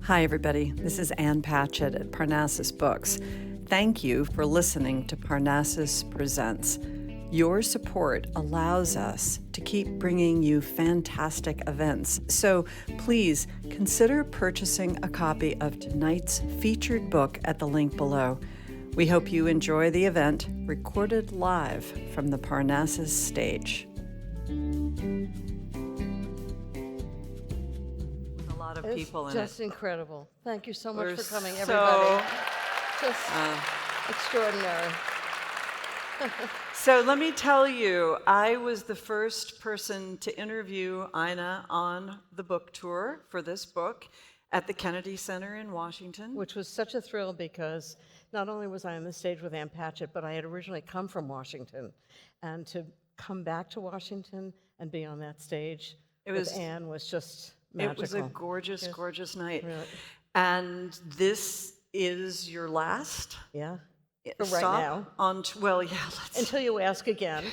Hi, everybody. This is Ann Patchett at Parnassus Books. Thank you for listening to Parnassus Presents. Your support allows us to keep bringing you fantastic events. So please consider purchasing a copy of tonight's featured book at the link below. We hope you enjoy the event, recorded live from the Parnassus stage. Of people in just incredible. Thank you so much We're for coming, so, everybody. Just extraordinary. So let me tell you, I was the first person to interview Ina on the book tour for this book at the Kennedy Center in Washington. Which was such a thrill because not only was I on the stage with Ann Patchett, but I had originally come from Washington. And to come back to Washington and be on that stage with Ann was just magical. It was a gorgeous, gorgeous night. Really. And this is your last? Yeah. For right now. Let's... Until you ask again.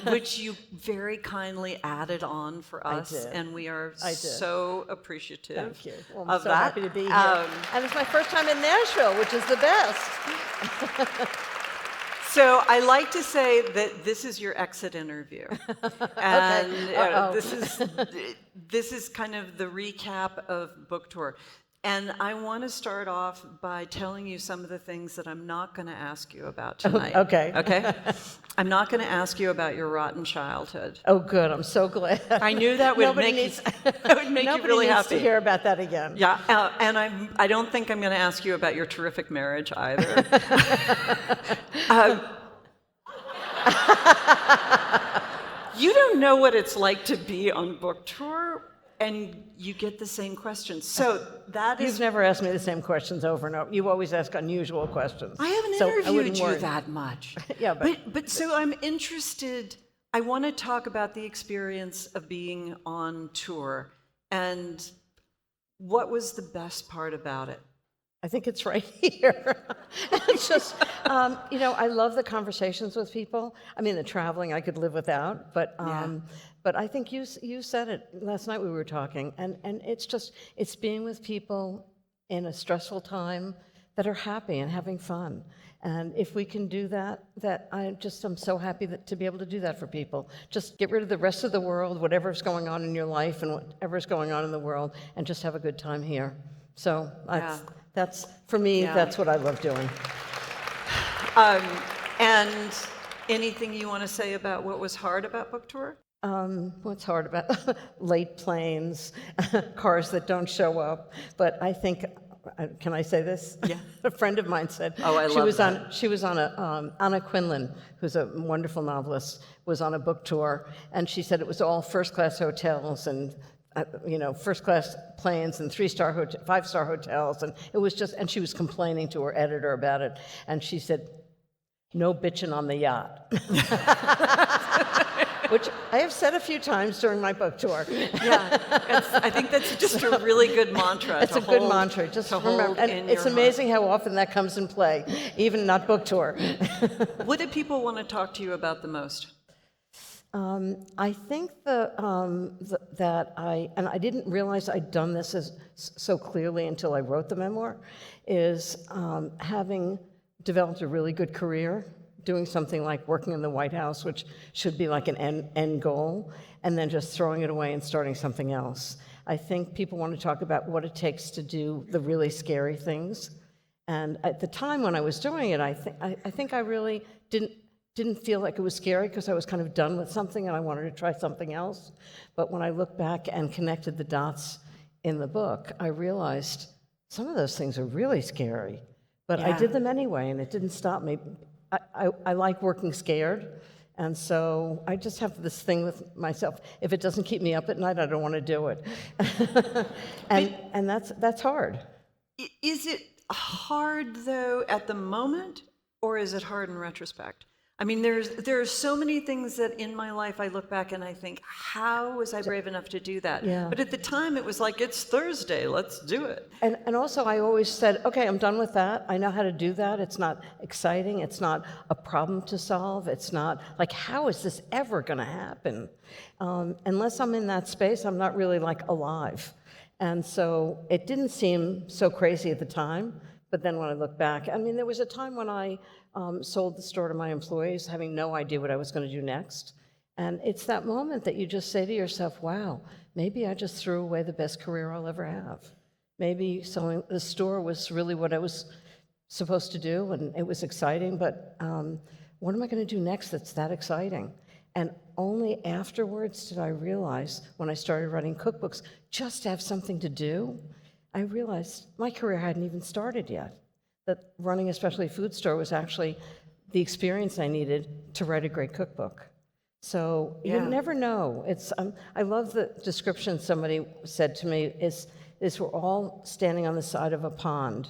Which you very kindly added on for us. I did. And we are so appreciative Thank you. Well, I'm of so that. happy to be here. And it's my first time in Nashville, which is the best. So I like to say that this is your exit interview, and this is kind of the recap of book tour. And I want to start off by telling you some of the things that I'm not going to ask you about tonight. Okay. Okay? I'm not going to ask you about your rotten childhood. Oh, good. I'm so glad. I knew that would make you really happy. Nobody needs to hear about that again. Yeah, and I don't think I'm going to ask you about your terrific marriage either. You don't know what it's like to be on book tour, and you get the same questions. So that is... You've never asked me the same questions over and over. You always ask unusual questions. I haven't interviewed you that much. Yeah, but so I'm interested. I want to talk about the experience of being on tour, and what was the best part about it? I think it's right here. It's just, I love the conversations with people. I mean, the traveling I could live without, but I think you said it last night we were talking, and it's being with people in a stressful time that are happy and having fun. And if we can do that, I'm so happy to be able to do that for people. Just get rid of the rest of the world, whatever's going on in your life and whatever's going on in the world, and just have a good time here. So that's for me. That's what I love doing. And anything you want to say about what was hard about book tour? What's hard about late planes, cars that don't show up? But I think, can I say this? Yeah. A friend of mine said she was on a Anna Quinlan, who's a wonderful novelist, was on a book tour, and she said it was all first-class hotels and first-class planes and 5-star hotels, and it was and she was complaining to her editor about it, and she said, "No bitching on the yacht," which I have said a few times during my book tour. Yeah, I think that's just a really good mantra. It's a good mantra. Just remember, and it's amazing how often that comes in play, even not book tour. What do people want to talk to you about the most? I think that I didn't realize I'd done this so clearly until I wrote the memoir, is having developed a really good career, doing something like working in the White House, which should be like an end goal, and then just throwing it away and starting something else. I think people want to talk about what it takes to do the really scary things. And at the time when I was doing it, I think I really didn't feel like it was scary because I was kind of done with something and I wanted to try something else. But when I look back and connected the dots in the book, I realized some of those things are really scary. But I did them anyway, and it didn't stop me. I like working scared, and so I just have this thing with myself. If it doesn't keep me up at night, I don't want to do it. and that's hard. Is it hard, though, at the moment, or is it hard in retrospect? I mean, there are so many things that in my life I look back and I think, how was I brave enough to do that? Yeah. But at the time, it was like, it's Thursday, let's do it. And also, I always said, okay, I'm done with that. I know how to do that. It's not exciting. It's not a problem to solve. It's not like, how is this ever going to happen? Unless I'm in that space, I'm not really like alive. And so it didn't seem so crazy at the time, but then when I look back, I mean, there was a time when I sold the store to my employees, having no idea what I was going to do next. And it's that moment that you just say to yourself, wow, maybe I just threw away the best career I'll ever have. Maybe selling the store was really what I was supposed to do, and it was exciting, but what am I going to do next that's that exciting? And only afterwards did I realize, when I started writing cookbooks, just to have something to do, I realized my career hadn't even started yet, that running a specialty food store was actually the experience I needed to write a great cookbook. So you never know. It's I love the description somebody said to me is we're all standing on the side of a pond,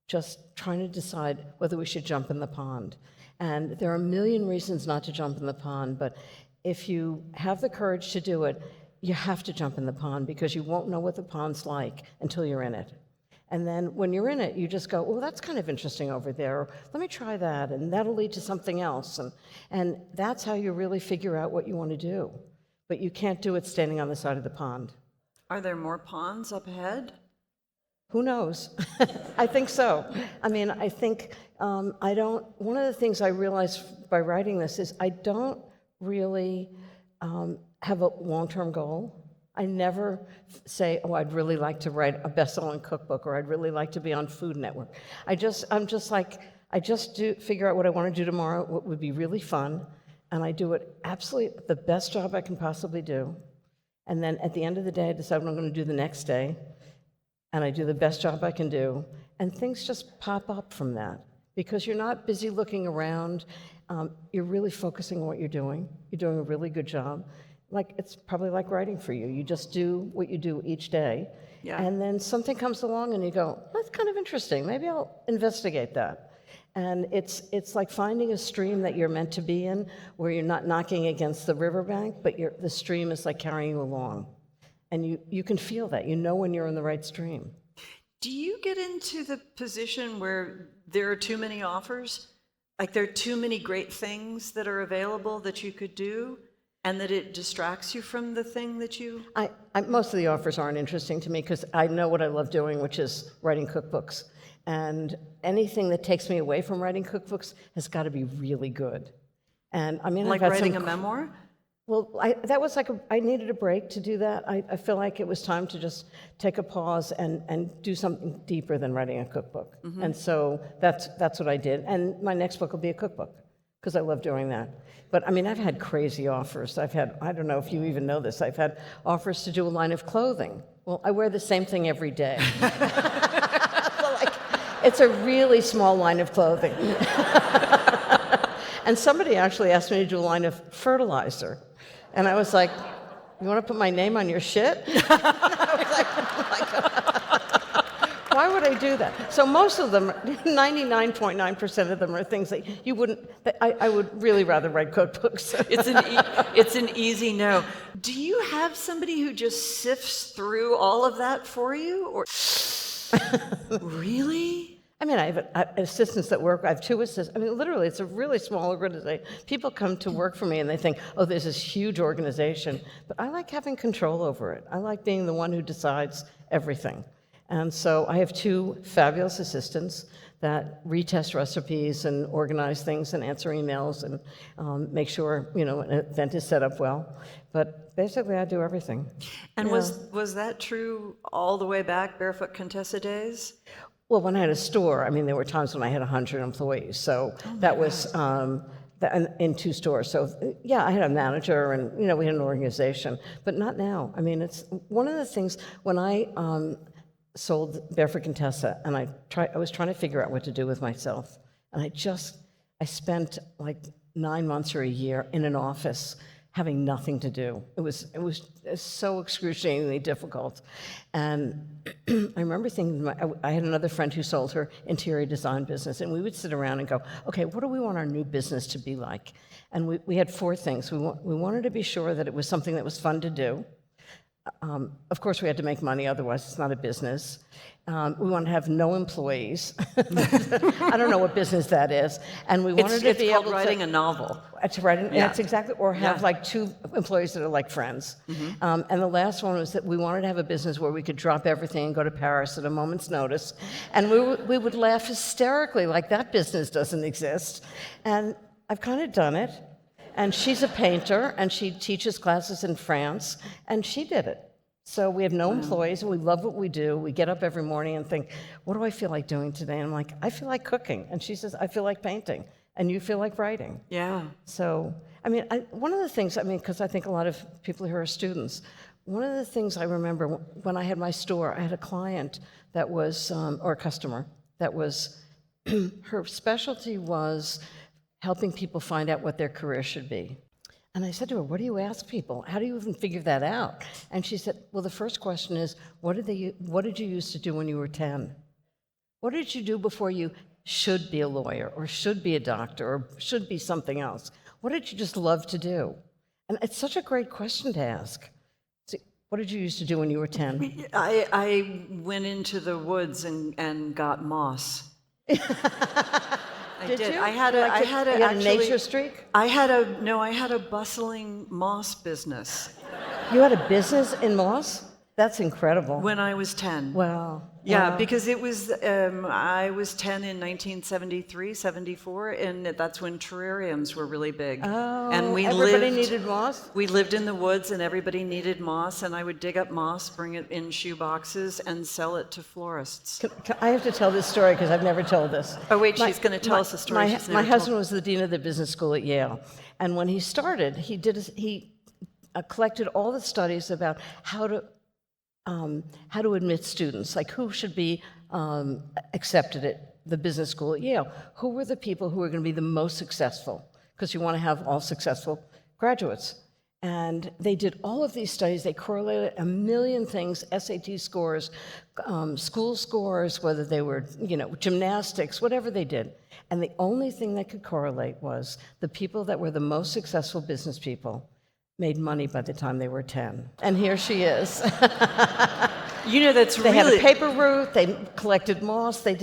just trying to decide whether we should jump in the pond. And there are a million reasons not to jump in the pond, but if you have the courage to do it, you have to jump in the pond because you won't know what the pond's like until you're in it. And then when you're in it, you just go, well, that's kind of interesting over there. Or, let me try that, and that'll lead to something else. And that's how you really figure out what you want to do. But you can't do it standing on the side of the pond. Are there more ponds up ahead? Who knows? I think so. I mean, I think one of the things I realized by writing this is I don't really have a long-term goal. I never say, oh, I'd really like to write a best-selling cookbook, or I'd really like to be on Food Network. I just do figure out what I want to do tomorrow, what would be really fun, and I do it absolutely the best job I can possibly do. And then at the end of the day, I decide what I'm going to do the next day, and I do the best job I can do, and things just pop up from that. Because you're not busy looking around, you're really focusing on what you're doing. You're doing a really good job. It's probably like writing for you. You just do what you do each day, and then something comes along and you go, that's kind of interesting. Maybe I'll investigate that. And it's like finding a stream that you're meant to be in, where you're not knocking against the riverbank, but the stream is like carrying you along. And you can feel that. You know when you're in the right stream. Do you get into the position where there are too many offers? Like there are too many great things that are available that you could do, and that it distracts you from the thing that you... Most of the offers aren't interesting to me because I know what I love doing, which is writing cookbooks. And anything that takes me away from writing cookbooks has got to be really good. And I mean, like writing a memoir? Well, that was I needed a break to do that. I feel like it was time to just take a pause and do something deeper than writing a cookbook. Mm-hmm. And so that's what I did. And my next book will be a cookbook because I love doing that. But I mean, I've had crazy offers. I don't know if you even know this, I've had offers to do a line of clothing. Well, I wear the same thing every day. It's a really small line of clothing. And somebody actually asked me to do a line of fertilizer. And I was like, you want to put my name on your shit? I was like, oh my God. Why would I do that? So most of them, 99.9% of them are things that you wouldn't, I would really rather write cookbooks. It's an easy no. Do you have somebody who just sifts through all of that for you? Or really? I mean, I have assistants that work. I have 2 assistants. I mean, literally, it's a really small organization. People come to work for me and they think, oh, there's this huge organization. But I like having control over it. I like being the one who decides everything. And so I have 2 fabulous assistants that retest recipes and organize things and answer emails and make sure, an event is set up well. But basically, I do everything. And was that true all the way back, Barefoot Contessa days? Well, when I had a store, I mean, there were times when I had 100 employees. So that was in 2 stores. So yeah, I had a manager and, we had an organization, but not now. I mean, it's one of the things when I sold Barefoot Contessa and I was trying to figure out what to do with myself. And I spent like 9 months or a year in an office having nothing to do. It was so excruciatingly difficult. And I remember thinking, I had another friend who sold her interior design business, and we would sit around and go, okay, what do we want our new business to be like? And we had 4 things. We wanted to be sure that it was something that was fun to do. Of course, we had to make money, otherwise it's not a business. We wanted to have no employees. I don't know what business that is. And we wanted to be able to... It's called writing a novel. To write it, Yeah. that's exactly, or have Yeah. like 2 employees that are like friends. And the last one was that we wanted to have a business where we could drop everything and go to Paris at a moment's notice. And we would laugh hysterically like that business doesn't exist. And I've kind of done it. And she's a painter, and she teaches classes in France, and she did it. So we have no employees, and we love what we do. We get up every morning and think, what do I feel like doing today? And I'm like, I feel like cooking. And she says, I feel like painting. And you feel like writing. Yeah. So, I mean, one of the things, because I think a lot of people here are students, one of the things I remember when I had my store, I had a client that was, or a customer, that was, her specialty was helping people find out what their career should be. And I said to her, what do you ask people? How do you even figure that out? And she said, well, the first question is, what did you used to do when you were 10? What did you do before you should be a lawyer or should be a doctor or should be something else? What did you just love to do? And it's such a great question to ask. So, what did you used to do when you were 10? I went into the woods and got moss. I did. You? I had a nature streak? I had a bustling moss business You had a business in moss? That's incredible. when I was 10. Wow. Yeah, Wow. because it was, I was 10 in 1973, 74, and that's when terrariums were really big. Oh, and everybody needed moss? We lived in the woods and everybody needed moss, and I would dig up moss, bring it in shoe boxes, and sell it to florists. I have to tell this story because I've never told this. Oh, wait, she's going to tell us a story she's never My husband was the dean of the business school at Yale, and when he started, he collected all the studies about how to admit students, like who should be accepted at the business school at Yale. Who were the people who were going to be the most successful? Because you want to have all successful graduates. And they did all of these studies. They correlated a million things, SAT scores, school scores, whether they were, gymnastics, whatever they did. And the only thing that could correlate was the people that were the most successful business people made money by the time they were 10. And here she is. They had a paper route, they collected moss, I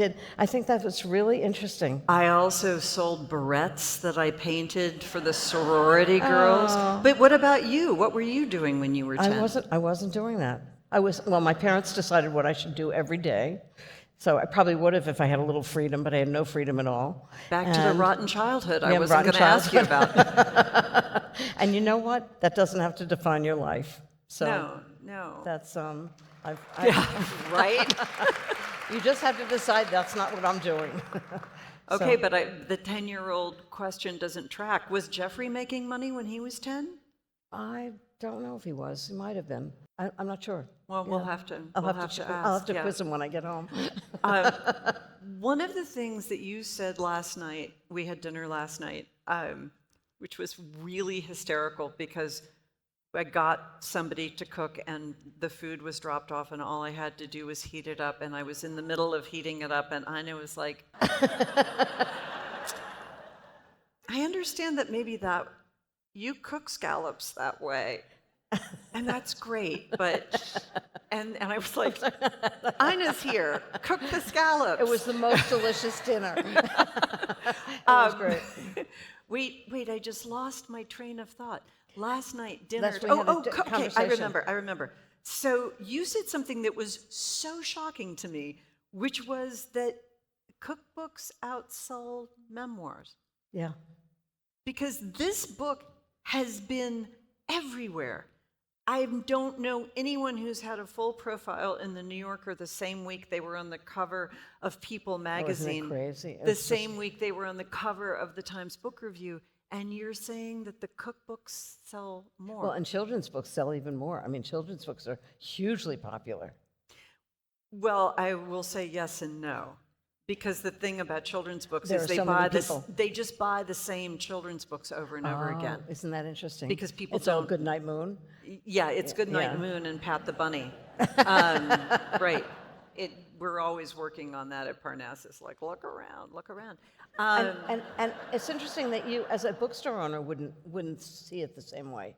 think that was really interesting. I also sold barrettes that I painted for the sorority girls. But what about you? What were you doing when you were 10? I wasn't doing that. My parents decided what I should do every day. So I probably would have if I had a little freedom, but I had no freedom at all. Back to the rotten childhood I wasn't going to ask you about. And you know what? That doesn't have to define your life. So No. that's Right? You just have to decide that's not what I'm doing. Okay, but the 10-year-old question doesn't track. Was Jeffrey making money when he was 10? I don't know if he was. He might have been. I'm not sure. Well, we'll have to I'll have ask. to quiz him when I get home. One of the things that you said last night, we had dinner last night, which was really hysterical because I got somebody to cook and the food was dropped off and all I had to do was heat it up, and I was in the middle of heating it up and Ina was like, I understand that maybe that you cook scallops that way. And that's great, but, and I was like, Ina's here, cook the scallops. It was the most delicious dinner. It was great. Wait, I just lost my train of thought. Last night, dinner. Okay, I remember. So you said something that was so shocking to me, which was that cookbooks outsold memoirs. Yeah. Because this book has been everywhere. I don't know anyone who's had a full profile in the New Yorker the same week they were on the cover of People magazine. Isn't it crazy? The same week they were on the cover of the Times Book Review. And you're saying that the cookbooks sell more. Well, and children's books sell even more. I mean, children's books are hugely popular. Well, I will say yes and no. Because the thing about children's books There is are so many people. they just buy the same children's books over and over again. Isn't that interesting? Because people it's all don't- Goodnight Moon. Yeah, it's Goodnight Yeah. Moon and Pat the Bunny. Right. We're always working on that at Parnassus. Like, look around. And it's interesting that you, as a bookstore owner, wouldn't see it the same way.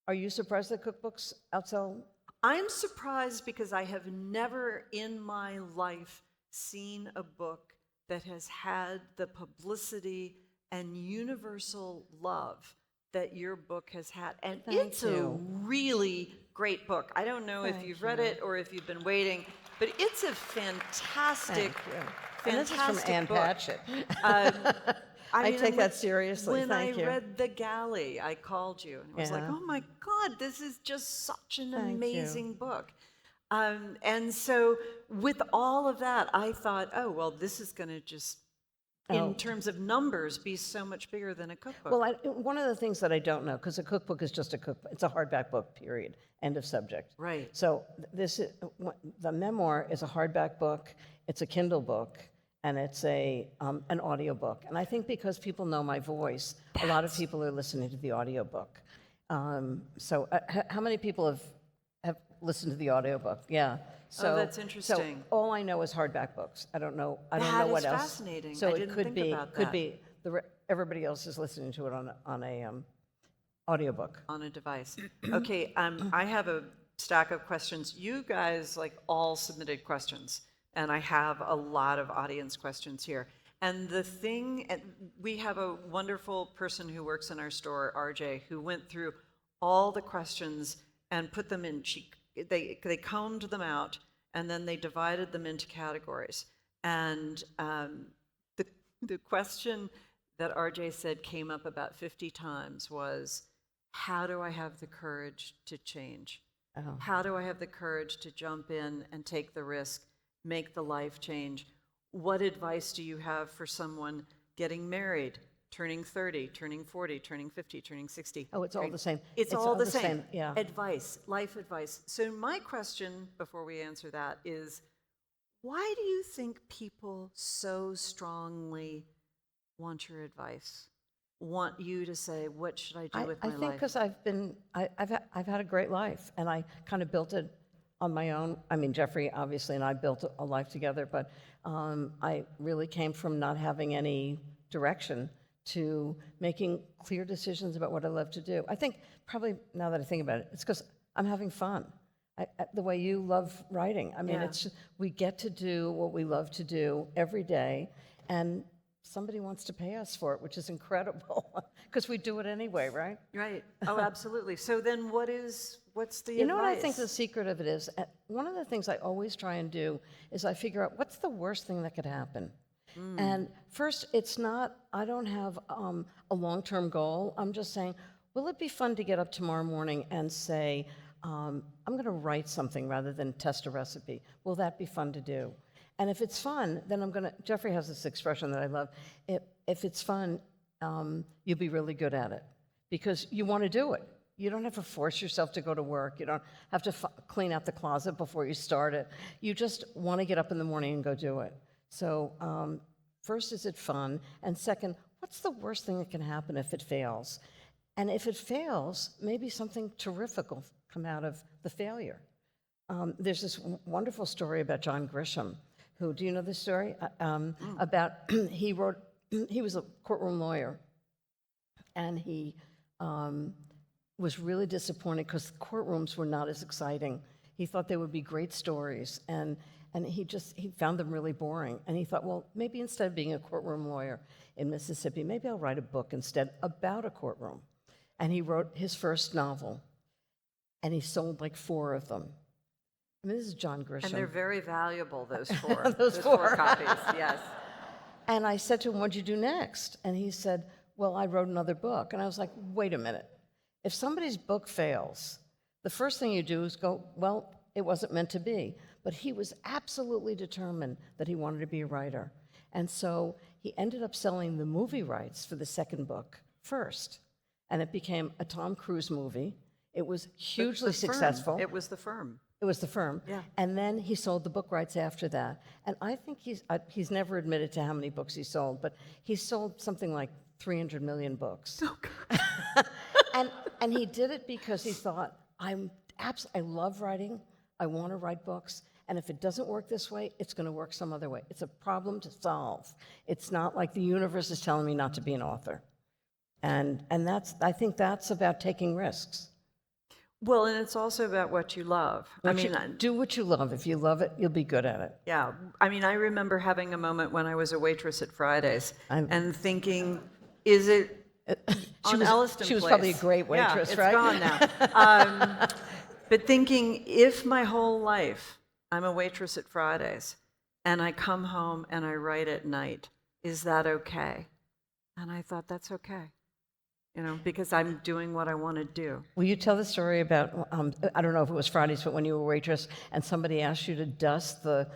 Are you surprised that cookbooks outsell I'm surprised because I have never in my life seen a book that has had the publicity and universal love that your book has had. And it's a really great book. I don't know if you've read it or if you've been waiting, but it's a fantastic, And this is from Ann book. Patchett. I take that seriously. When Thank you. I read The Galley, I called you and I was like, oh my God, this is just such an amazing book. And so with all of that, I thought, oh, well, this is going to just, in terms of numbers, be so much bigger than a cookbook. Well, one of the things that I don't know, because a cookbook is just a cookbook, it's a hardback book, period, end of subject. Right. So the memoir is a hardback book, it's a Kindle book, and it's an audio book. And I think because people know my voice, a lot of people are listening to the audio book. So how many people have listened to the audio book? Yeah. So, that's interesting. So all I know is hardback books. I don't know what else. That is fascinating. So I it didn't could think be about could that. be everybody else is listening to it on a audiobook. On a device. Okay, I have a stack of questions. You guys all submitted questions, and I have a lot of audience questions here. And we have a wonderful person who works in our store, RJ, who went through all the questions and put them in. They combed them out, and then they divided them into categories. And the question that RJ said came up about 50 times was, how do I have the courage to change? How do I have the courage to jump in and take the risk, make the life change? What advice do you have for someone getting married, turning 30, turning 40, turning 50, turning 60? Oh, it's all the same. It's all the same. Yeah. Advice, life advice. So my question, before we answer that, is why do you think people so strongly want your advice? Want you to say, what should I do with my life? I think because I've had a great life, and I kind of built it on my own. I mean, Jeffrey, obviously, and I built a life together, but I really came from not having any direction to making clear decisions about what I love to do. I think probably, now that I think about it, it's because I'm having fun. The way you love writing. I mean, we get to do what we love to do every day, and somebody wants to pay us for it, which is incredible, because we do it anyway, right? Right. Oh, absolutely. So then what's the You know advice? what I think the secret of it is? One of the things I always try and do is I figure out what's the worst thing that could happen. And first, I don't have a long-term goal. I'm just saying, will it be fun to get up tomorrow morning and say, I'm going to write something rather than test a recipe? Will that be fun to do? And if it's fun, then Jeffrey has this expression that I love. If it's fun, you'll be really good at it because you want to do it. You don't have to force yourself to go to work. You don't have to clean out the closet before you start it. You just want to get up in the morning and go do it. So first, is it fun? And second, what's the worst thing that can happen if it fails? And if it fails, maybe something terrific will come out of the failure. There's this wonderful story about John Grisham, who, do you know this story? About, he was a courtroom lawyer, and he was really disappointed because courtrooms were not as exciting. He thought they would be great stories, and he found them really boring. And he thought, well, maybe instead of being a courtroom lawyer in Mississippi, maybe I'll write a book instead about a courtroom. And he wrote his first novel, and he sold like 4 of them. I mean, this is John Grisham. And they're very valuable, those 4. those 4 copies, yes. And I said to him, what'd you do next? And he said, well, I wrote another book. And I was like, wait a minute. If somebody's book fails, the first thing you do is go, well, it wasn't meant to be. But he was absolutely determined that he wanted to be a writer. And so he ended up selling the movie rights for the second book first. And it became a Tom Cruise movie. It was hugely successful. It was The Firm. It was The Firm. Yeah. And then he sold the book rights after that. And I think he's never admitted to how many books he sold, but he sold something like 300 million books. Oh, God. and he did it because he thought, I love writing. I want to write books. And if it doesn't work this way, it's going to work some other way. It's a problem to solve. It's not like the universe is telling me not to be an author. And I think that's about taking risks. Well, and it's also about what you love. Do what you love. If you love it, you'll be good at it. Yeah. I mean, I remember having a moment when I was a waitress at Fridays and thinking, is it on Elliston She was Place? probably a great waitress, it's right? Gone now. But thinking, if my whole life I'm a waitress at Fridays and I come home and I write at night, is that okay? And I thought, that's okay. Because I'm doing what I want to do. Will you tell the story about, I don't know if it was Fridays, but when you were a waitress and somebody asked you to dust the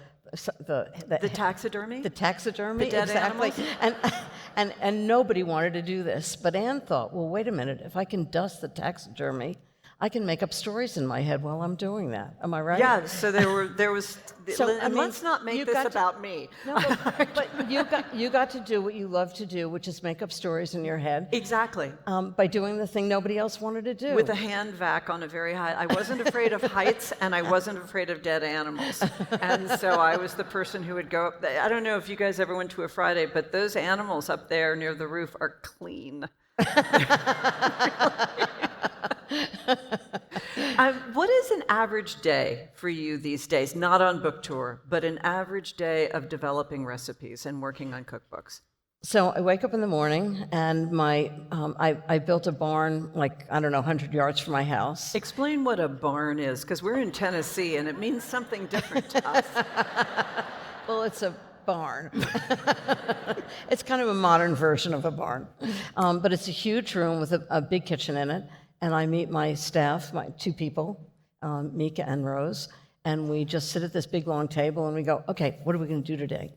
taxidermy? The taxidermy, the dead exactly. Animals? And nobody wanted to do this. But Ann thought, well, wait a minute, if I can dust the taxidermy, I can make up stories in my head while I'm doing that. Am I right? Yeah, so there was, and let's not make this about me. No, but you got to do what you love to do, which is make up stories in your head. Exactly. By doing the thing nobody else wanted to do. With a hand vac on a very high, I wasn't afraid of heights and I wasn't afraid of dead animals. And so I was the person who would go up, I don't know if you guys ever went to a Friday, but those animals up there near the roof are clean. What is an average day for you these days? Not on book tour, but an average day of developing recipes and working on cookbooks. So I wake up in the morning, and I built a barn, 100 yards from my house. Explain what a barn is, because we're in Tennessee, and it means something different to us. Well, it's a barn. It's kind of a modern version of a barn. But it's a huge room with a big kitchen in it. And I meet my staff, my two people, Mika and Rose, and we just sit at this big long table and we go, okay, what are we going to do today?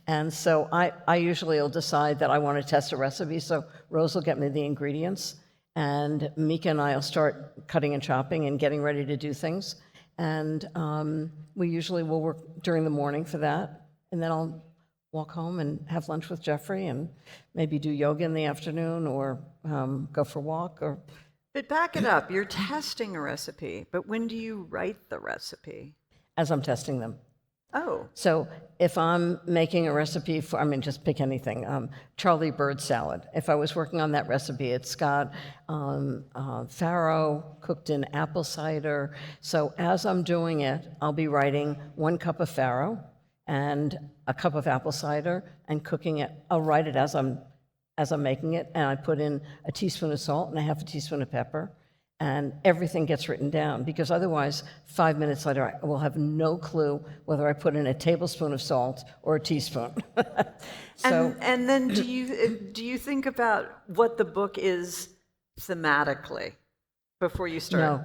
And so I usually will decide that I want to test a recipe, so Rose will get me the ingredients, and Mika and I will start cutting and chopping and getting ready to do things. And we usually will work during the morning for that, and then I'll walk home and have lunch with Jeffrey and maybe do yoga in the afternoon or go for a walk or... But back it up. You're testing a recipe, but when do you write the recipe? As I'm testing them. Oh. So if I'm making a recipe for, just pick anything, Charlie bird salad. If I was working on that recipe, it's got farro cooked in apple cider. So as I'm doing it, I'll be writing 1 cup of farro and a cup of apple cider and cooking it. I'll write it as I'm making it, and I put in a teaspoon of salt and a half a teaspoon of pepper, and everything gets written down, because otherwise, 5 minutes later, I will have no clue whether I put in a tablespoon of salt or a teaspoon. So, and then do you think about what the book is thematically before you start? No.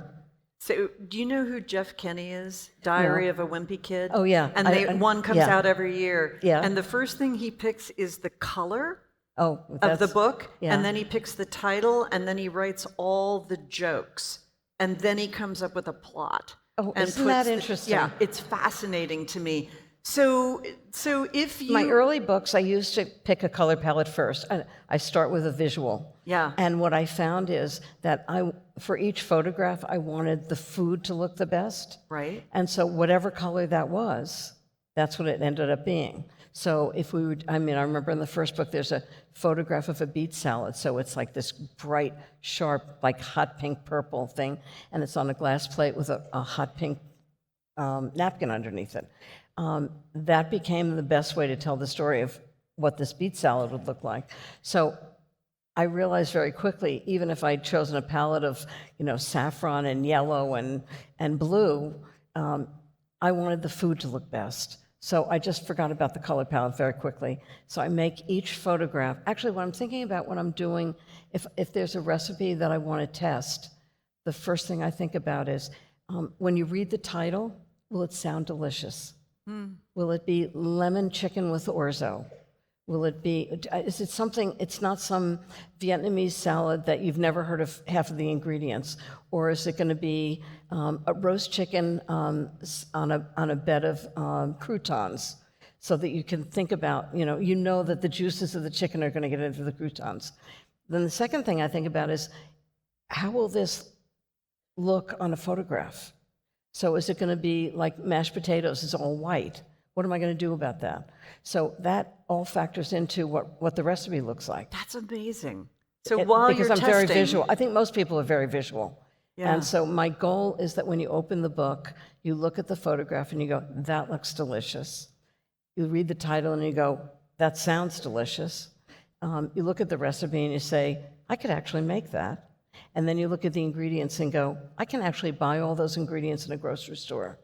So, do you know who Jeff Kenny is? Diary of a Wimpy Kid? Oh, yeah. And one comes yeah. out every year. Yeah. And the first thing he picks is the color of the book, yeah. and then he picks the title, and then he writes all the jokes, and then he comes up with a plot. Oh, and isn't that interesting? Yeah, it's fascinating to me. So if you... My early books, I used to pick a color palette first. I start with a visual. Yeah. And what I found is that for each photograph, I wanted the food to look the best. Right. And so whatever color that was, that's what it ended up being. So if we would, I remember in the first book, there's a photograph of a beet salad. So it's like this bright, sharp, like hot pink purple thing. And it's on a glass plate with a hot pink napkin underneath it. That became the best way to tell the story of what this beet salad would look like. So I realized very quickly, even if I'd chosen a palette of, saffron and yellow and blue, I wanted the food to look best. So I just forgot about the color palette very quickly. So I make each photograph. Actually, what I'm thinking about when I'm doing, if there's a recipe that I want to test, the first thing I think about is, when you read the title, will it sound delicious? Will it be lemon chicken with orzo? Will it be, is it something, it's not some Vietnamese salad that you've never heard of half of the ingredients, or is it going to be a roast chicken on a bed of croutons, so that you can think about, you know that the juices of the chicken are going to get into the croutons. Then the second thing I think about is, how will this look on a photograph? So is it going to be like mashed potatoes, it's all white? What am I going to do about that? So that all factors into what the recipe looks like. That's amazing. So while you're testing... Because I'm very visual. I think most people are very visual. Yeah. And so my goal is that when you open the book, you look at the photograph and you go, that looks delicious. You read the title and you go, that sounds delicious. You look at the recipe and you say, I could actually make that. And then you look at the ingredients and go, I can actually buy all those ingredients in a grocery store.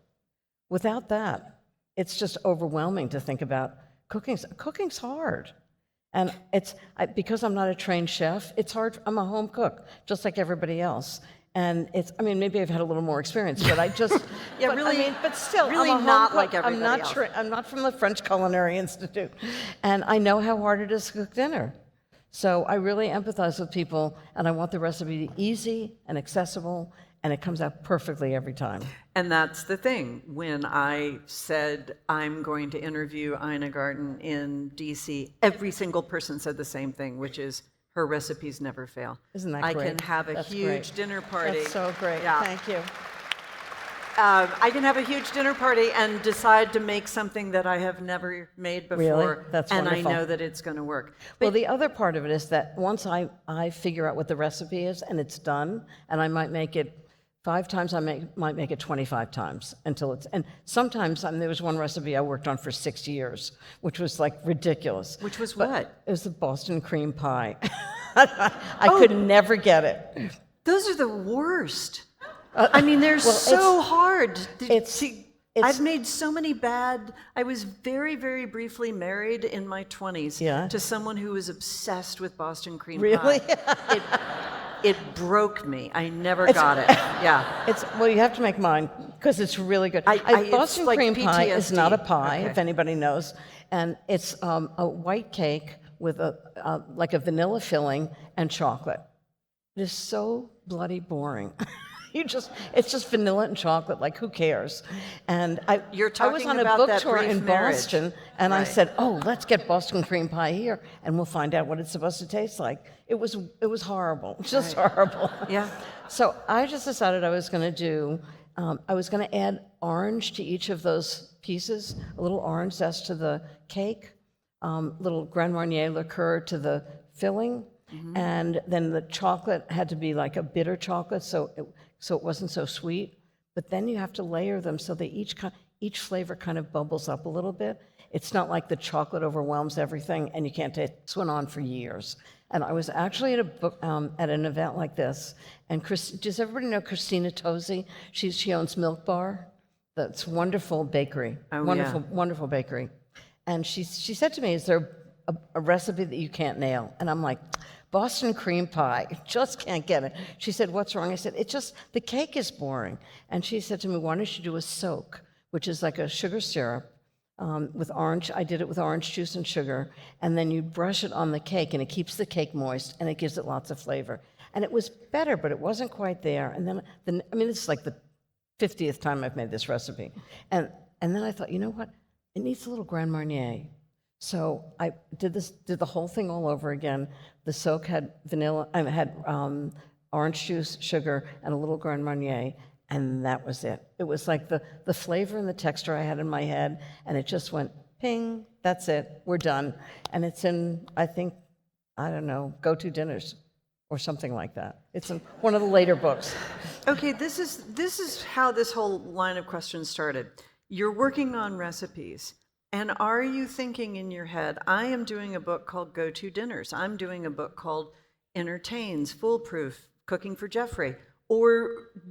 Without that, it's just overwhelming to think about cooking. Cooking's hard. And because I'm not a trained chef, it's hard. I'm a home cook, just like everybody else. And maybe I've had a little more experience, but I just, Yeah, but still, really I'm a home not cook. like everybody else. I'm not from the French Culinary Institute. And I know how hard it is to cook dinner. So I really empathize with people, and I want the recipe to be easy and accessible, and it comes out perfectly every time. And that's the thing. When I said I'm going to interview Ina Garten in DC, every single person said the same thing, which is her recipes never fail. Isn't that I great? can have a That's huge great. dinner party. That's so great. Yeah. Thank you. I can have a huge dinner party and decide to make something that I have never made before. Really? That's and wonderful. I know that it's going to work. Well, the other part of it is that once I figure out what the recipe is and it's done, and I might make it 5 times, I might make it 25 times until it's, and sometimes, there was one recipe I worked on for 6 years, which was like ridiculous. Which was But what? It was the Boston cream pie. I could never get it. Those are the worst. They're so hard. I've made so many bad. I was very, very briefly married in my 20s to someone who was obsessed with Boston cream pie. Really? It broke me. I never got it. Yeah. Well, you have to make mine because it's really good. Boston like cream pie is PTSD. not a pie, Okay. if anybody knows, and it's a white cake with like a vanilla filling and chocolate. It is so bloody boring. It's just vanilla and chocolate. Like, who cares? And I was on a about book that tour brief in marriage. Boston, and I Right. said, "Oh, let's get Boston cream pie here, and we'll find out what it's supposed to taste like." It was horrible, just horrible. Yeah. So I just decided I was going to add orange to each of those pieces, a little orange zest to the cake, little Grand Marnier liqueur to the filling, and then the chocolate had to be like a bitter chocolate, so it wasn't so sweet. But then you have to layer them so they each flavor kind of bubbles up a little bit. It's not like the chocolate overwhelms everything and you can't taste. This went on for years. And I was actually at an event like this, and does everybody know Christina Tosi? She owns Milk Bar. That's wonderful bakery. Oh, wonderful, yeah. wonderful bakery. And she said to me, "Is there a recipe that you can't nail?" And I'm like, "Boston cream pie, just can't get it." She said, "What's wrong?" I said, "It's just, the cake is boring." And she said to me, "Why don't you do a soak," which is like a sugar syrup with orange. I did it with orange juice and sugar. And then you brush it on the cake, and it keeps the cake moist, and it gives it lots of flavor. And it was better, but it wasn't quite there. And then this is like the 50th time I've made this recipe. And then I thought, you know what? It needs a little Grand Marnier. So I did the whole thing all over again. The soak had orange juice, sugar, and a little Grand Marnier, and that was it. It was like the flavor and the texture I had in my head, and it just went ping, that's it, we're done. And it's in, I think, I don't know, Go-To Dinners or something like that. It's in one of the later books. Okay, this is how this whole line of questions started. You're working on recipes. And are you thinking in your head, I am doing a book called Go-To Dinners. I'm doing a book called Entertains, Foolproof, Cooking for Jeffrey. Or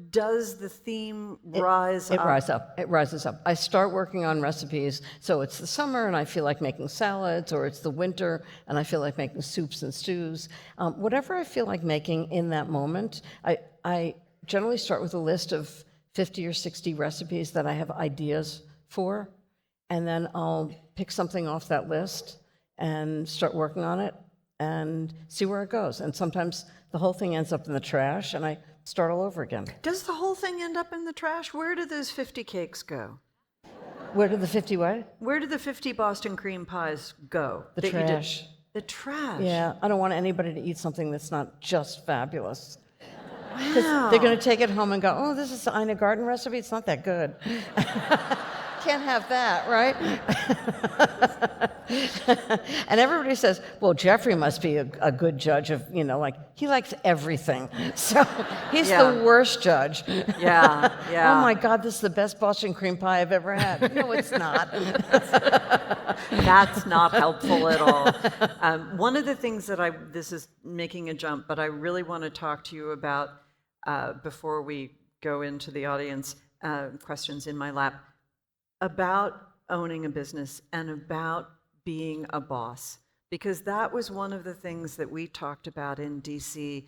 does the theme rise up? It rises up. I start working on recipes. So it's the summer and I feel like making salads, or it's the winter and I feel like making soups and stews. Whatever I feel like making in that moment, I generally start with a list of 50 or 60 recipes that I have ideas for. And then I'll pick something off that list and start working on it and see where it goes. And sometimes the whole thing ends up in the trash and I start all over again. Does the whole thing end up in the trash? Where do those 50 cakes go? Where did the 50 what? Where do the 50 Boston cream pies go? The trash. The trash? Yeah, I don't want anybody to eat something that's not just fabulous. Wow. They're going to take it home and go, "Oh, this is the Ina Garten recipe. It's not that good." Can't have that, right? And everybody says, well, Jeffrey must be a good judge of, like, he likes everything. So he's the worst judge. Yeah, yeah. Oh my God, this is the best Boston cream pie I've ever had. No, it's not. That's not helpful at all. One of the things that this is making a jump, but I really want to talk to you about before we go into the audience questions in my lap, about owning a business and about being a boss. Because that was one of the things that we talked about in DC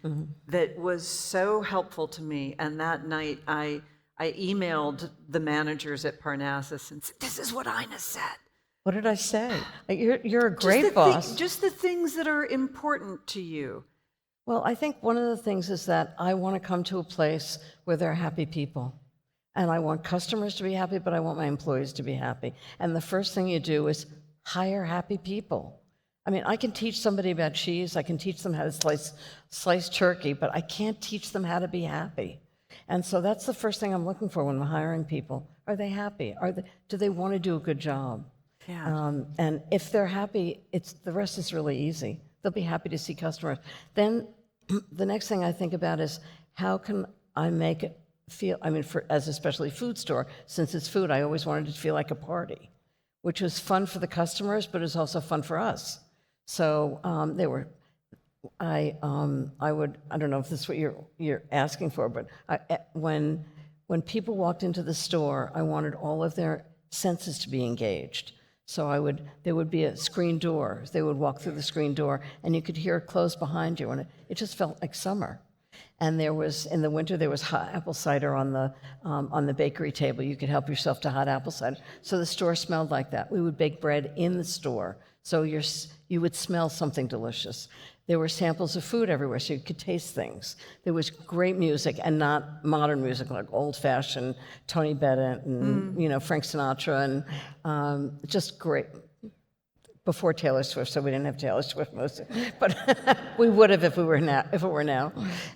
that was so helpful to me. And that night I emailed the managers at Parnassus and said, this is what Ina said. What did I say? You're a great boss. Just the things that are important to you. Well, I think one of the things is that I want to come to a place where there are happy people. And I want customers to be happy, but I want my employees to be happy. And the first thing you do is hire happy people. I mean, I can teach somebody about cheese, I can teach them how to slice turkey, but I can't teach them how to be happy. And so that's the first thing I'm looking for when I'm hiring people. Are they happy? Do they want to do a good job? Yeah. And if they're happy, the rest is really easy. They'll be happy to see customers. Then the next thing I think about is how can I make it feel, as especially food store, since it's food, I always wanted it to feel like a party, which was fun for the customers, but it's also fun for us. So I don't know if this is what you're asking for, but when people walked into the store, I wanted all of their senses to be engaged. So there would be a screen door. They would walk through the screen door, and you could hear it close behind you, and it just felt like summer. And in the winter, there was hot apple cider on the bakery table. You could help yourself to hot apple cider. So the store smelled like that. We would bake bread in the store, so you would smell something delicious. There were samples of food everywhere, so you could taste things. There was great music, and not modern music like old-fashioned Tony Bennett and Frank Sinatra, and just great. Before Taylor Swift, so we didn't have Taylor Swift mostly, but we would have if it were now.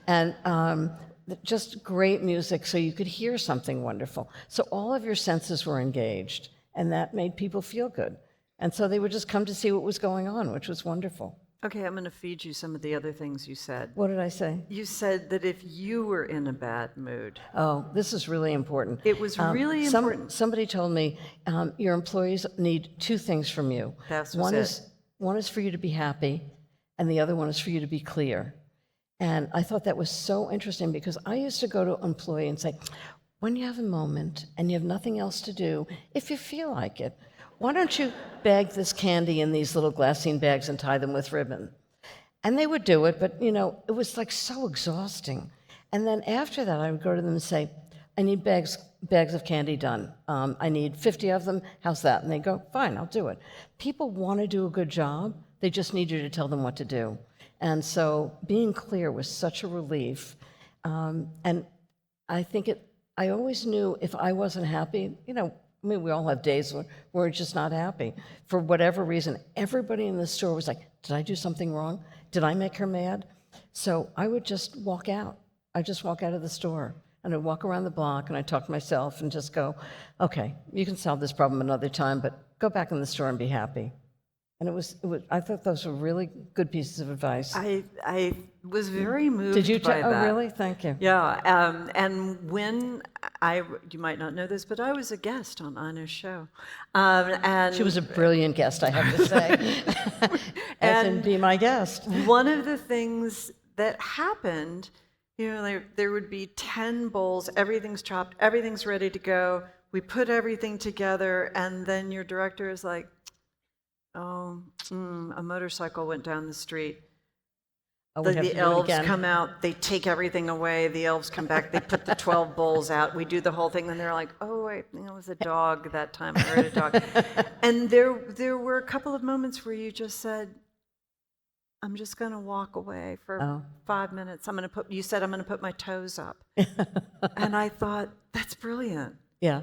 And just great music, so you could hear something wonderful. So all of your senses were engaged, and that made people feel good. And so they would just come to see what was going on, which was wonderful. Okay, I'm going to feed you some of the other things you said. What did I say? You said that if you were in a bad mood. Oh, this is really important. It was really important. Somebody told me your employees need two things from you. One is for you to be happy, and the other one is for you to be clear. And I thought that was so interesting because I used to go to an employee and say, when you have a moment and you have nothing else to do, if you feel like it, why don't you bag this candy in these little glassine bags and tie them with ribbon? And they would do it, but it was like so exhausting. And then after that, I would go to them and say, I need bags of candy done. I need 50 of them. How's that? And they go, fine, I'll do it. People want to do a good job. They just need you to tell them what to do. And so being clear was such a relief. And I think I always knew if I wasn't happy, we all have days when we're just not happy. For whatever reason, everybody in the store was like, did I do something wrong? Did I make her mad? So I would just walk out. I'd just walk out of the store, and I'd walk around the block, and I'd talk to myself and just go, okay, you can solve this problem another time, but go back in the store and be happy. And I thought those were really good pieces of advice. I was very moved Did you by that. Oh, really? Thank you. Yeah, and when you might not know this, but I was a guest on Ina's show. And she was a brilliant guest, I have to say. And be my guest. One of the things that happened, there would be 10 bowls, everything's chopped, everything's ready to go. We put everything together, and then your director is like, a motorcycle went down the street. The elves come out, they take everything away, the elves come back, they put the 12 bowls out, we do the whole thing, and they're like, oh, wait, it was a dog that time, I heard a dog. And there were a couple of moments where you just said, I'm just going to walk away for 5 minutes. You said, I'm going to put my toes up. And I thought, that's brilliant. Yeah.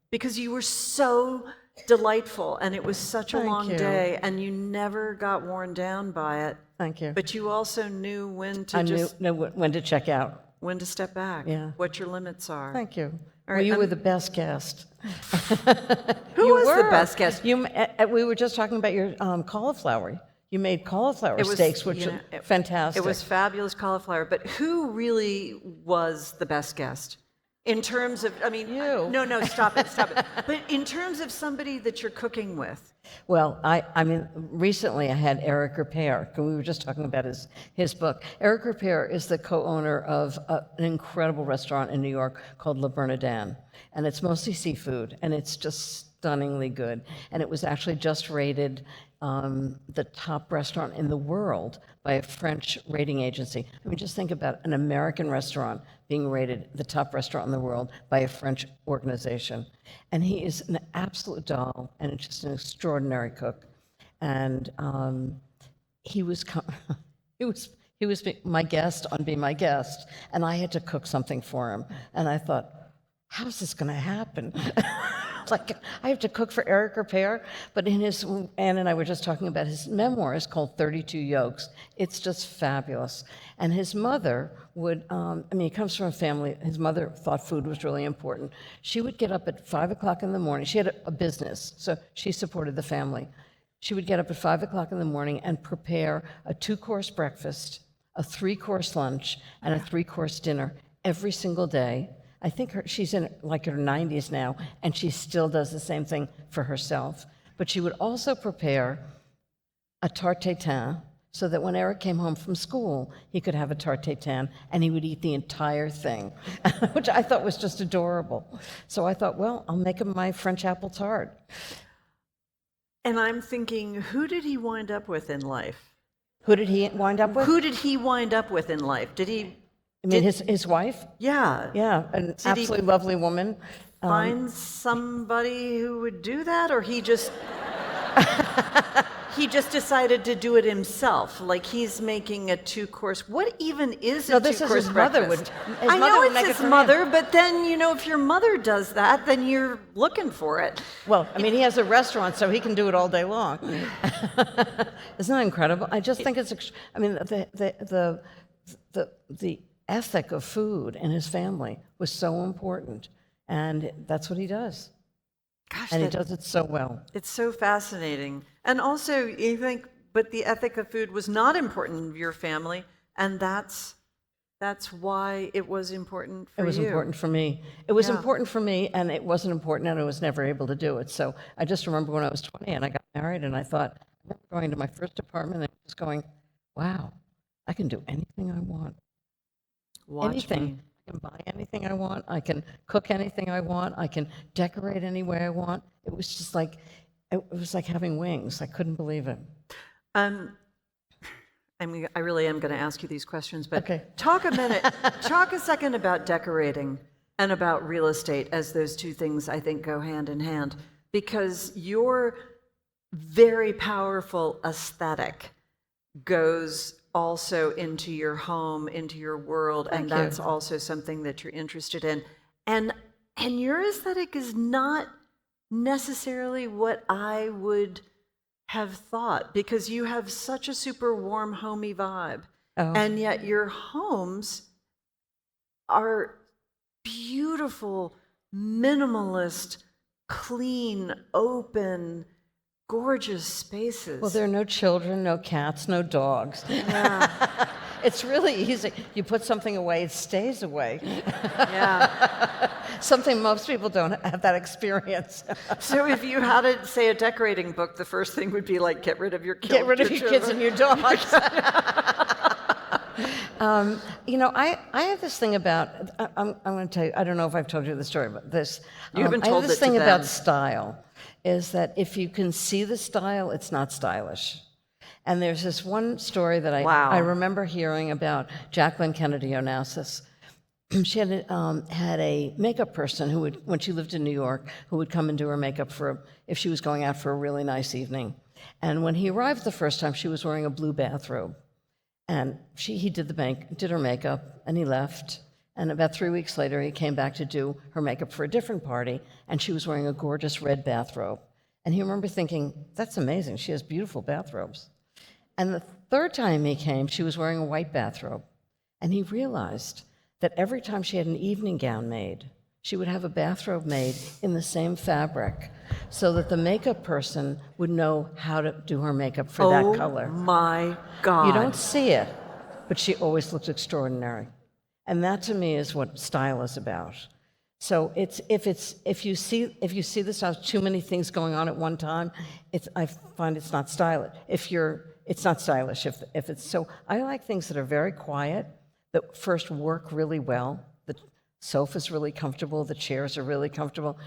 Because you were so delightful, and it was such a long day, and you never got worn down by it. Thank you. But you also knew when to when to check out. when to step back, Yeah. what your limits are. Thank you. Well, you were the best guest. Who was the best guest? We were just talking about your cauliflower. You made cauliflower steaks, which are fantastic. It was fabulous cauliflower, but who really was the best guest? In terms of, I mean, you. No, stop it. But in terms of somebody that you're cooking with. Well, I mean, recently I had Eric Ripert, and we were just talking about his book. Eric Ripert is the co-owner of an incredible restaurant in New York called Le Bernardin, and it's mostly seafood, and it's just stunningly good. And it was actually just rated the top restaurant in the world by a French rating agency. I mean, just think about an American restaurant being rated the top restaurant in the world by a French organization. And he is an absolute doll and just an extraordinary cook. And he was my guest on Be My Guest, and I had to cook something for him. And I thought, how's this going to happen? Like, I have to cook for Eric Ripert, but Ann and I were just talking about his memoirs called 32 Yolks. It's just fabulous. And his mother would, he comes from a family, his mother thought food was really important. She would get up at 5 o'clock in the morning. She had a business, so she supported the family. She would get up at 5 o'clock in the morning and prepare a 2-course breakfast, a 3-course lunch, and a 3-course dinner every single day. I think she's in like her 90s now, and she still does the same thing for herself. But she would also prepare a tarte tatin so that when Eric came home from school, he could have a tarte tatin, and he would eat the entire thing, which I thought was just adorable. So I thought, well, I'll make him my French apple tart. And I'm thinking, who did he wind up with in life? Who did he wind up with? Who did he wind up with in life? Did he... I mean, his wife? Yeah. Yeah, an absolutely lovely woman. Find somebody who would do that, or he just decided to do it himself? Like he's making a 2-course. What even is a 2-course breakfast? No, this is his mother. I know it's his mother, but then if your mother does that, then you're looking for it. Well, I mean, he has a restaurant, so he can do it all day long. Isn't that incredible? I just think it's. I mean, the ethic of food in his family was so important, and that's what he does. Gosh, and he does it so well. It's so fascinating. And also, you think, but the ethic of food was not important in your family, and that's why it was important for you. It was important for me. It was important for me, and it wasn't important, and I was never able to do it. So I just remember when I was 20 and I got married, and I thought, I remember going to my first apartment and just going, wow, I can do anything I want. Anything. I can buy anything I want. I can cook anything I want. I can decorate any way I want. It was just like, it was like having wings. I couldn't believe it. I really am going to ask you these questions, but okay. Talk a second about decorating and about real estate, as those two things I think go hand in hand, because your very powerful aesthetic goes also into your home, into your world, and that's also something that you're interested in. And your aesthetic is not necessarily what I would have thought, because you have such a super warm, homey vibe. Oh. And yet your homes are beautiful, minimalist, clean, open, gorgeous spaces. Well, there are no children, no cats, no dogs. Yeah. It's really easy. You put something away, it stays away. Yeah. Something most people don't have that experience. So if you had to say a decorating book, the first thing would be like, get rid of your kids. Get rid of your kids and your dogs. I have this thing about, I'm going to tell you, I don't know if I've told you the story about this. You haven't told it to them. I have this thing about style, is that if you can see the style, it's not stylish. And there's this one story that I remember hearing about Jacqueline Kennedy Onassis. She had a makeup person who would, when she lived in New York, who would come and do her makeup if she was going out for a really nice evening. And when he arrived the first time, she was wearing a blue bathrobe. And he did her makeup, and he left. And about 3 weeks later, he came back to do her makeup for a different party, and she was wearing a gorgeous red bathrobe. And he remembered thinking, that's amazing, she has beautiful bathrobes. And the third time he came, she was wearing a white bathrobe. And he realized that every time she had an evening gown made, she would have a bathrobe made in the same fabric so that the makeup person would know how to do her makeup for that color. Oh my God. You don't see it, but she always looked extraordinary. And that to me is what style is about. So if you see the style, too many things going on at one time, I find it's not stylish. It's not stylish if it's so. I like things that are very quiet, that first work really well. The sofa's really comfortable, the chairs are really comfortable.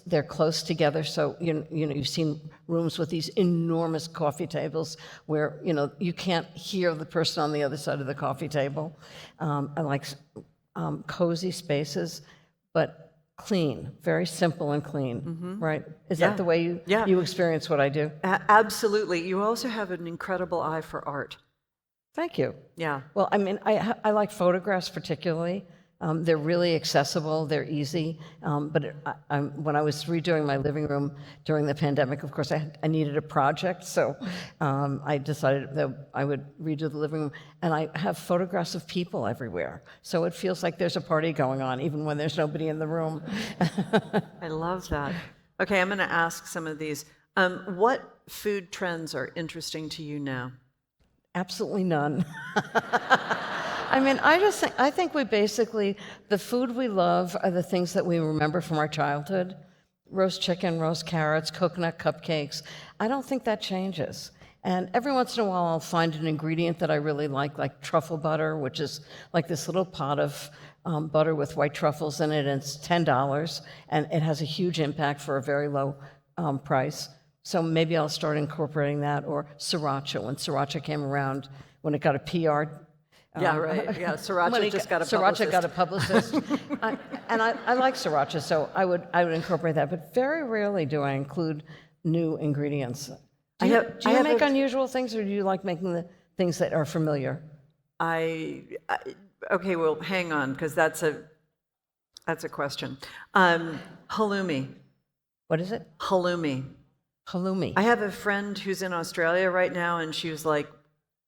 They're close together, so you've seen rooms with these enormous coffee tables where you can't hear the person on the other side of the coffee table. I like cozy spaces, but clean, very simple and clean, right? Is that the way you experience what I do? Absolutely. You also have an incredible eye for art. Thank you. Yeah. Well, I mean, I like photographs particularly. They're really accessible, they're easy, but when I was redoing my living room during the pandemic, of course, I needed a project, so I decided that I would redo the living room, and I have photographs of people everywhere, so it feels like there's a party going on, even when there's nobody in the room. I love that. Okay, I'm going to ask some of these. What food trends are interesting to you now? Absolutely none. I mean, I think we basically, the food we love are the things that we remember from our childhood. Roast chicken, roast carrots, coconut cupcakes. I don't think that changes. And every once in a while I'll find an ingredient that I really like truffle butter, which is like this little pot of butter with white truffles in it, and it's $10, and it has a huge impact for a very low price. So maybe I'll start incorporating that, or sriracha. When sriracha came around, when it got a PR. Yeah, right. Yeah, sriracha just got a publicist. Sriracha got a publicist. I like sriracha, so I would incorporate that. But very rarely do I include new ingredients. Do you make unusual things, or do you like making the things that are familiar? Okay, well, hang on, because that's a question. Halloumi. What is it? Halloumi. Halloumi. I have a friend who's in Australia right now, and she was like,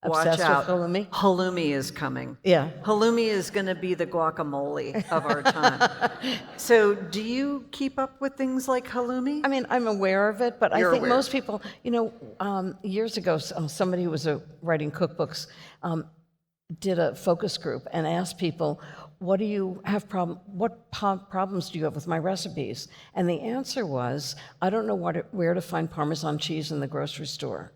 watch Obsessed out. with halloumi? Halloumi is coming. Yeah. Halloumi is going to be the guacamole of our time. So do you keep up with things like halloumi? I mean, I'm aware of it, but You're I think aware. most people, years ago, somebody who was writing cookbooks did a focus group and asked people, what problems do you have with my recipes? And the answer was, I don't know where to find Parmesan cheese in the grocery store.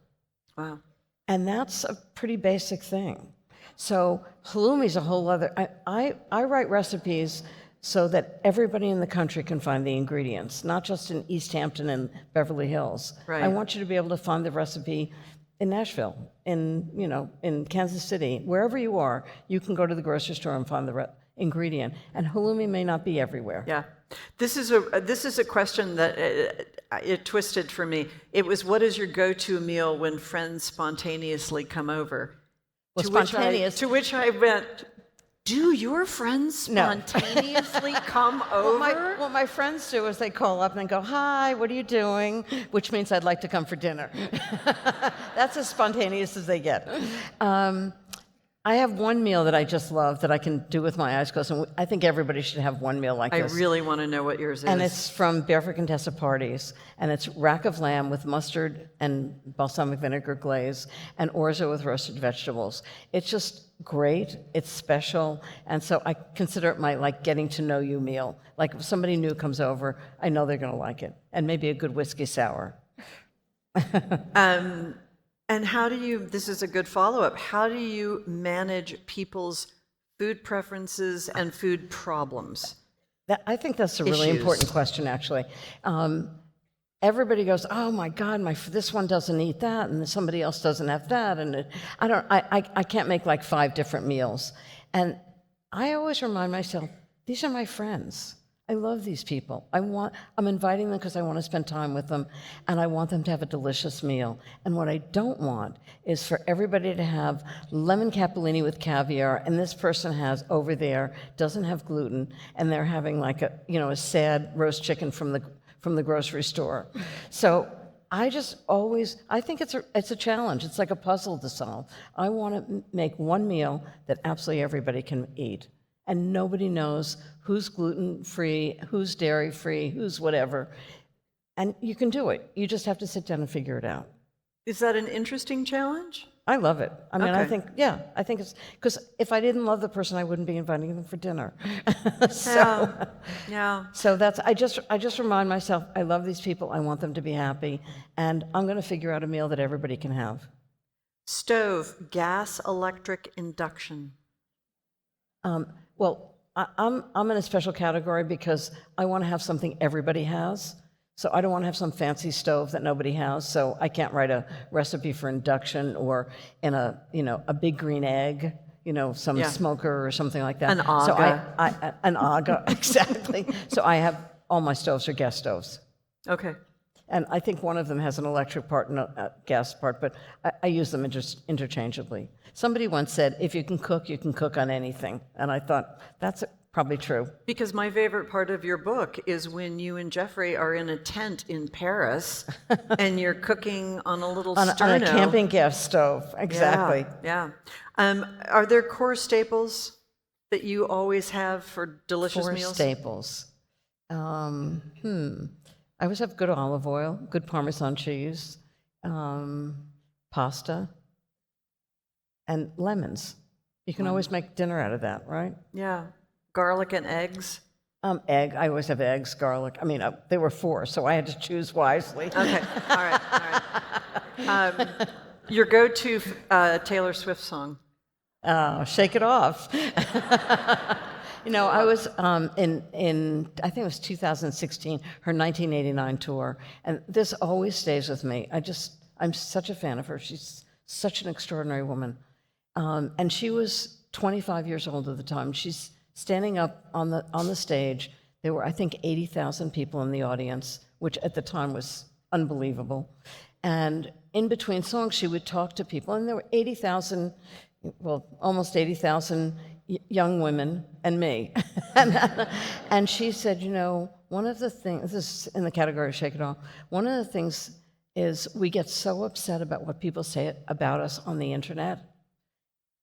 Wow. And that's a pretty basic thing. So halloumi's a whole other, I write recipes so that everybody in the country can find the ingredients, not just in East Hampton and Beverly Hills. Right. I want you to be able to find the recipe in Nashville, in Kansas City, wherever you are, you can go to the grocery store and find the ingredient. And halloumi may not be everywhere. Yeah. This is a question that it twisted for me. It was, what is your go-to meal when friends spontaneously come over? Well, To which I went, do your friends spontaneously come over? What my friends do is they call up and go, hi, what are you doing? Which means I'd like to come for dinner. That's as spontaneous as they get. I have one meal that I just love that I can do with my eyes closed, and I think everybody should have one meal like this. I really want to know what yours is. And it's from Barefoot Contessa Parties, and it's rack of lamb with mustard and balsamic vinegar glaze, and orzo with roasted vegetables. It's just great, it's special, and so I consider it my getting to know you meal. Like if somebody new comes over, I know they're gonna like it, and maybe a good whiskey sour. And how do you, this is a good follow-up, how do you manage people's food preferences and food problems? I think that's a really important question, actually. Everybody goes, oh my God, this one doesn't eat that, and somebody else doesn't have that, and I can't make 5 different meals. And I always remind myself, these are my friends. I love these people. I'm inviting them because I want to spend time with them, and I want them to have a delicious meal. And what I don't want is for everybody to have lemon capellini with caviar, and this person has over there, doesn't have gluten, and they're having a sad roast chicken from the grocery store. So I think it's a challenge. It's like a puzzle to solve. I want to make one meal that absolutely everybody can eat. and nobody knows who's gluten-free, who's dairy-free, who's whatever. And you can do it. You just have to sit down and figure it out. Is that an interesting challenge? I love it. I mean, I Okay. think it's, because if I didn't love the person, I wouldn't be inviting them for dinner. Yeah. So I just remind myself, I love these people, I want them to be happy, and I'm going to figure out a meal that everybody can have. Stove, gas, electric, induction. Well, I'm in a special category because I want to have something everybody has. So I don't want to have some fancy stove that nobody has. So I can't write a recipe for induction or in a big green egg, some Yeah. smoker or something like that. An So aga. an aga, exactly. So I have all my stoves are gas stoves. Okay. And I think one of them has an electric part and a gas part, but I use them interchangeably. Somebody once said, if you can cook on anything. And I thought, that's probably true. Because my favorite part of your book is when you and Jeffrey are in a tent in Paris and you're cooking on a little On sterno. a camping gas stove, exactly. Yeah. Are there core staples that you always have for delicious Four meals? staples. I always have good olive oil, good Parmesan cheese, pasta, and lemons. You can always make dinner out of that, right? Yeah. Garlic and eggs. Egg. I always have eggs, garlic. I mean, there were 4, so I had to choose wisely. Okay. All right. Your go-to Taylor Swift song. Shake it off. I was in I think it was 2016, her 1989 tour, and this always stays with me. I'm such a fan of her. She's such an extraordinary woman. And she was 25 years old at the time. She's standing up on the stage. There were, I think, 80,000 people in the audience, which at the time was unbelievable. And in between songs, she would talk to people, and there were 80,000, almost 80,000 young women and me. And she said, one of the things, this is in the category of Shake It Off, one of the things is we get so upset about what people say about us on the internet.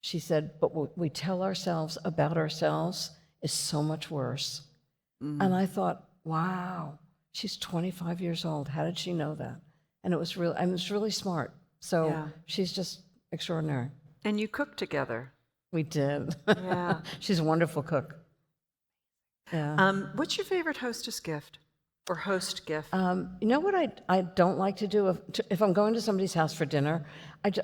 She said, but what we tell ourselves about ourselves is so much worse. Mm. And I thought, wow, she's 25 years old. How did she know that? And it was really smart. So she's just extraordinary. And you cook together. We did. Yeah. She's a wonderful cook. Yeah. What's your favorite hostess gift or host gift? You know what I don't like to do? If I'm going to somebody's house for dinner,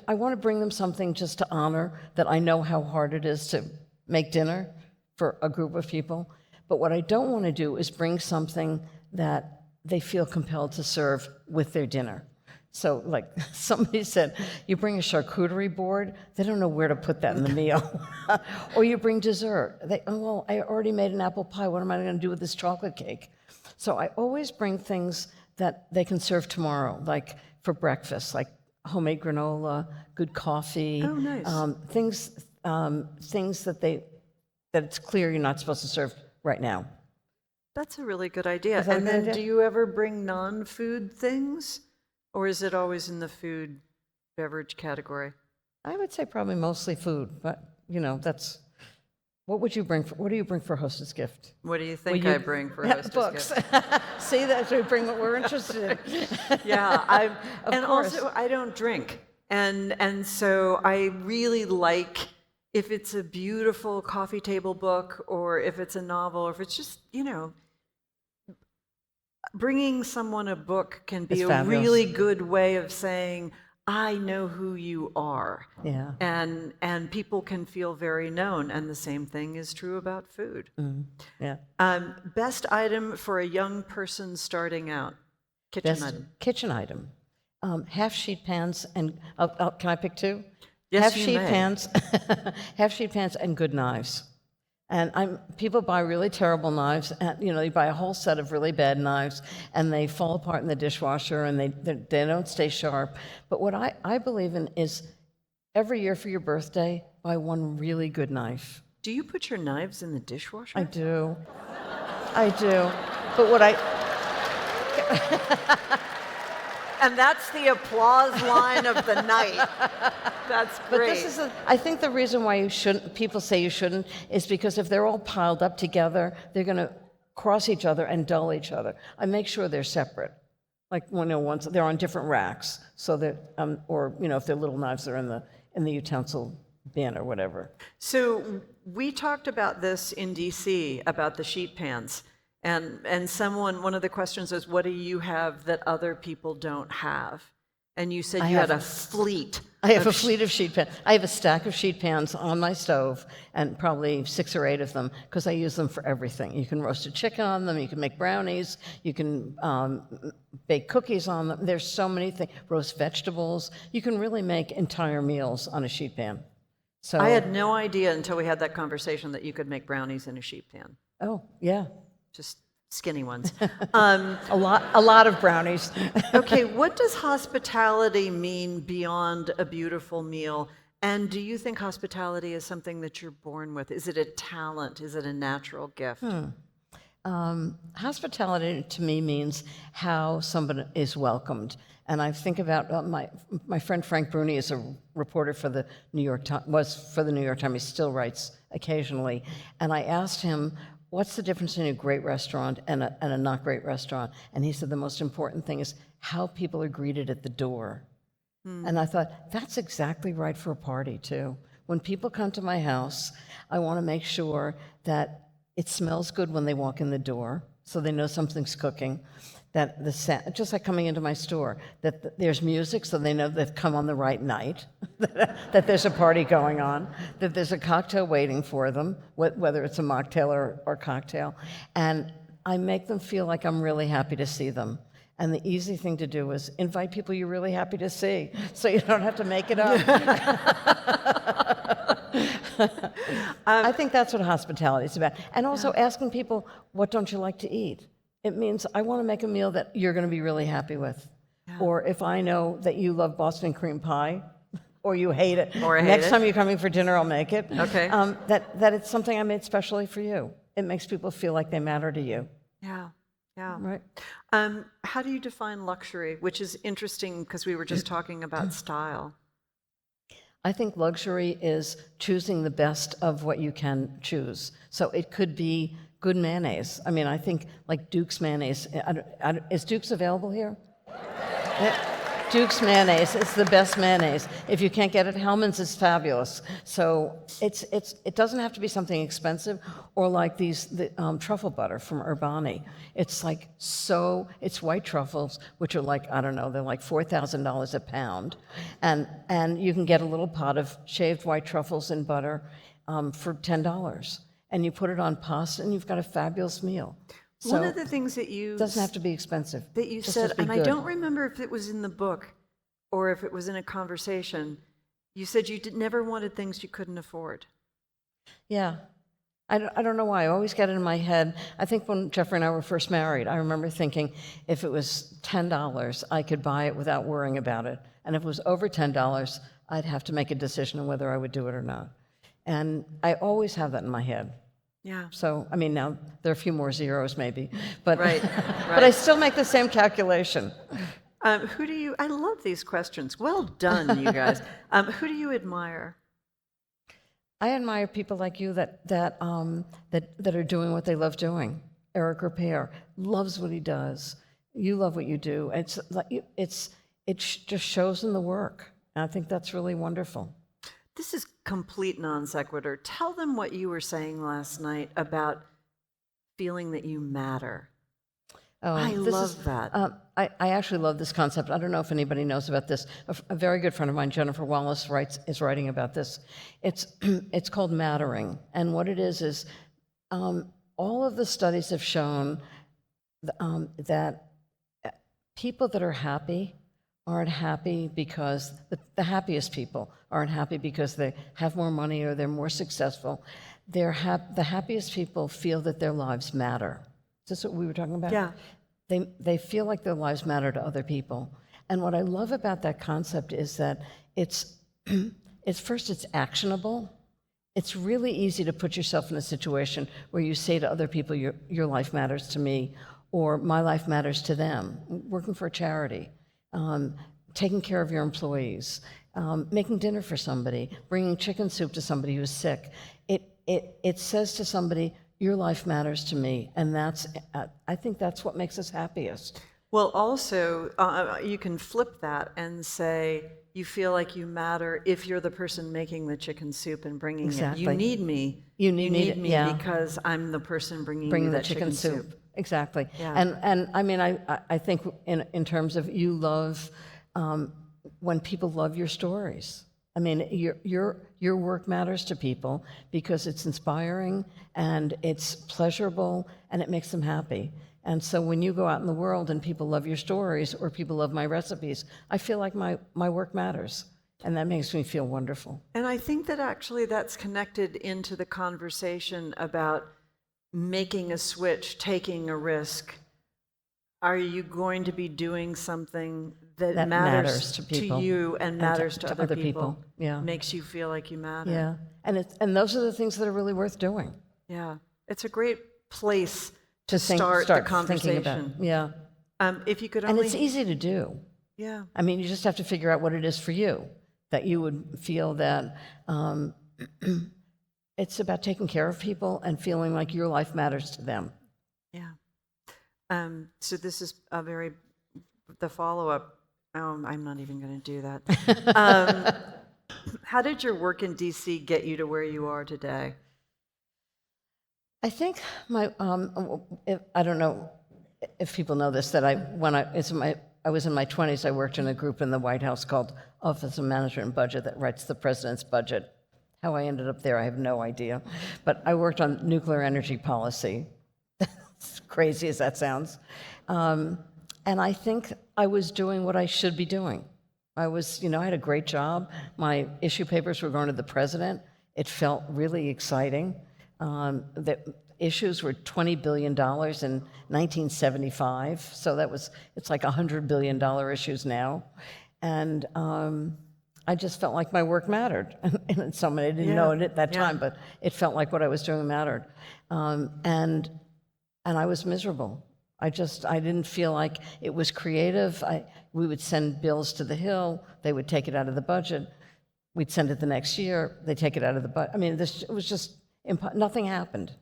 I want to bring them something just to honor that I know how hard it is to make dinner for a group of people. But what I don't want to do is bring something that they feel compelled to serve with their dinner. So like somebody said, you bring a charcuterie board, they don't know where to put that in the meal. Or you bring dessert. I already made an apple pie. What am I going to do with this chocolate cake? So I always bring things that they can serve tomorrow, like for breakfast, like homemade granola, good coffee. Oh, nice. Things that it's clear you're not supposed to serve right now. That's a really good idea. Is that a And good then idea? do you ever bring non-food things? Or is it always in the food beverage category? I would say probably mostly food, but that's. What would you bring? What do you bring for hostess gift? What do you think Well, I bring for hostess books. gift? See, that's we bring what we're interested in. Yeah, and course. also I don't drink, and so I really like if it's a beautiful coffee table book, or if it's a novel, or if it's just bringing someone a book can be It's a fabulous. really good way of saying, I know who you are. Yeah. And people can feel very known, and the same thing is true about food. Yeah. Best item for a young person starting out? Kitchen item. Kitchen item. Half sheet pans and can I pick 2? Yes, half you sheet may. pans, half sheet pans, and good knives. And people buy really terrible knives, and they buy a whole set of really bad knives, and they fall apart in the dishwasher, and they don't stay sharp. But what I believe in is every year for your birthday, buy one really good knife. Do you put your knives in the dishwasher? I do. But And that's the applause line of the night. That's great. But this is, I think the reason why you shouldn't, people say you shouldn't, is because if they're all piled up together, they're going to cross each other and dull each other. I make sure they're separate. Like, once they're on different racks, so that, or, if they're little knives, they're in the utensil bin or whatever. So we talked about this in DC, about the sheet pans. And one of the questions is, what do you have that other people don't have? And you said you had a fleet. I have a fleet of sheet pans. I have a stack of sheet pans on my stove, and probably 6 or 8 of them, because I use them for everything. You can roast a chicken on them, you can make brownies, you can bake cookies on them. There's so many things, roast vegetables. You can really make entire meals on a sheet pan. So I had no idea until we had that conversation that you could make brownies in a sheet pan. Oh, yeah. Just skinny ones. A lot of brownies. Okay, what does hospitality mean beyond a beautiful meal? And do you think hospitality is something that you're born with? Is it a talent? Is it a natural gift? Hospitality to me means how somebody is welcomed. And I think about my friend Frank Bruni is a reporter for the New York Times, was for the New York Times. He still writes occasionally. And I asked him, what's the difference between a great restaurant and a not great restaurant? And he said the most important thing is how people are greeted at the door. And I thought, that's exactly right for a party, too. When people come to my house, I want to make sure that it smells good when they walk in the door, so they know something's cooking. That just like coming into my store, that there's music, so they know they've come on the right night, that there's a party going on, that there's a cocktail waiting for them, whether it's a mocktail or cocktail. And I make them feel like I'm really happy to see them. And the easy thing to do is invite people you're really happy to see, so you don't have to make it up. I think that's what hospitality is about. And also asking people, what don't you like to eat? It means I want to make a meal that you're going to be really happy with. Yeah. Or if I know that you love Boston cream pie, or you hate it, next time you're coming for dinner, I'll make it. Okay. That it's something I made specially for you. It makes people feel like they matter to you. Yeah. Yeah. Right. How do you define luxury? Which is interesting because we were just talking about style. I think luxury is choosing the best of what you can choose. So it could be good mayonnaise. I mean, I think like Duke's mayonnaise. Is Duke's available here? Duke's mayonnaise is the best mayonnaise. If you can't get it, Hellman's is fabulous. So it doesn't have to be something expensive, or like the truffle butter from Urbani. It's like it's white truffles, which are like, I don't know, they're like $4,000 a pound, and you can get a little pot of shaved white truffles in butter for $10, and you put it on pasta, and you've got a fabulous meal. So one of the things that you doesn't have to be expensive. That you said, and I don't remember if it was in the book or if it was in a conversation. You said you never wanted things you couldn't afford. Yeah, I don't know why. I always get it in my head. I think when Jeffrey and I were first married, I remember thinking if it was $10, I could buy it without worrying about it, and if it was over $10, I'd have to make a decision on whether I would do it or not. And I always have that in my head. Yeah. So, I mean, now there are a few more zeros maybe, but right. But I still make the same calculation. I love these questions. Well done, you guys. Who do you admire? I admire people like you that are doing what they love doing. Eric Repair loves what he does. You love what you do. It just shows in the work. And I think that's really wonderful. This is complete non sequitur. Tell them what you were saying last night about feeling that you matter. Oh, I love that. I actually love this concept. I don't know if anybody knows about this. A very good friend of mine, Jennifer Wallace, is writing about this. It's called mattering. And what it is all of the studies have shown that people that are happy aren't happy because the happiest people aren't happy because they have more money or they're more successful. The happiest people feel that their lives matter. Is this what we were talking about? Yeah. They feel like their lives matter to other people. And what I love about that concept is that it's actionable. It's really easy to put yourself in a situation where you say to other people, your life matters to me, or my life matters to them. Working for a charity. taking care of your employees, making dinner for somebody, bringing chicken soup to somebody who's sick. It says to somebody, your life matters to me, and I think that's what makes us happiest. Well, also, you can flip that and say, you feel like you matter if you're the person making the chicken soup and bringing it. You need me. You need me yeah. because I'm the person bringing you the that chicken soup. Exactly. Yeah. And I mean, I think in terms of you love, when people love your stories. I mean, your work matters to people because it's inspiring and it's pleasurable and it makes them happy. And so when you go out in the world and people love your stories or people love my recipes, I feel like my work matters. And that makes me feel wonderful. And I think that actually that's connected into the conversation about making a switch, taking a risk. Are you going to be doing something that matters to people, you and matters to other people? Yeah. Makes you feel like you matter. Yeah. And those are the things that are really worth doing. Yeah. It's a great place to start the conversation. About, yeah. If you could only... And it's easy to do. Yeah. I mean, you just have to figure out what it is for you, that you would feel that it's about taking care of people and feeling like your life matters to them. Yeah. So this is the follow-up. I'm not even going to do that. How did your work in D.C. get you to where you are today? I think I don't know if people know this, that I was in my 20s, I worked in a group in the White House called Office of Management and Budget that writes the president's budget. How I ended up there, I have no idea. But I worked on nuclear energy policy. As crazy as that sounds. And I think I was doing what I should be doing. I had a great job. My issue papers were going to the president. It felt really exciting. The issues were $20 billion in 1975, so it's like $100 billion issues now. And I just felt like my work mattered. And somebody didn't know it at that time, but it felt like what I was doing mattered. And I was miserable. I didn't feel like it was creative. We would send bills to the Hill, they would take it out of the budget. We'd send it the next year, they'd take it out of the budget. I mean, it was just, nothing happened.